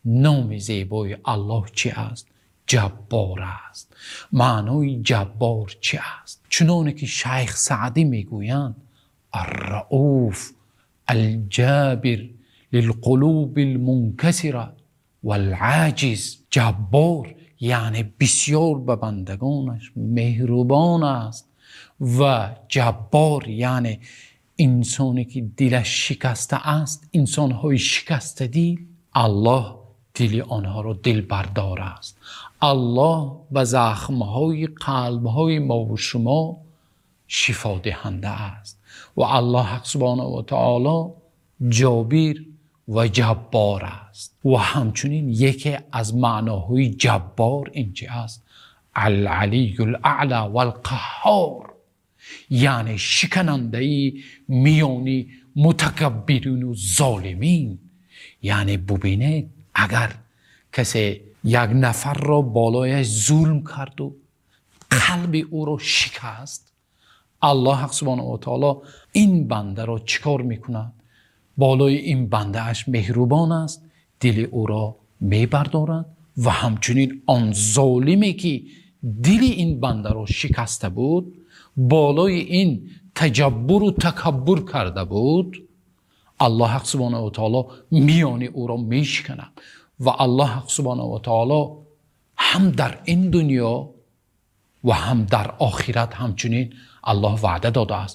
نام زیبای الله چی است؟ جبار است. معنای جبار چی است؟ چنانه که شیخ سعدی میگویند الرؤوف الجابر للقلوب المنکسره والعاجز. جبار یعنی بسیار به بندگانش مهربان است و جبار یعنی انسانی که دلش شکسته است، انسانهای شکسته دل، الله دل آنها را دل بردار است. الله به زخمهای قلبهای ما و شما شفا دهنده است و الله حق سبحانه و تعالی جابر و جبار است. و همچنین یکی از معناهای جبار اینجا است العلی الاعلی والقهار، یعنی شکننده میانی متکبرین و ظالمین. یعنی ببینید اگر کسی یک نفر را بالایش ظلم کرد و قلب او را شکست، الله حق سبحانه و تعالی این بنده را چیکار میکند؟ بالای این بنده اش مهربان است، دل او را میبردارد و همچنین آن ظالمی که دل این بنده را شکسته بود، بالای این تجبر و تکبر کرده بود، الله حق سبحانه و تعالی میان او را میشکند و الله حق سبحانه و تعالی هم در این دنیا و هم در آخرت همچنین الله وعده داده است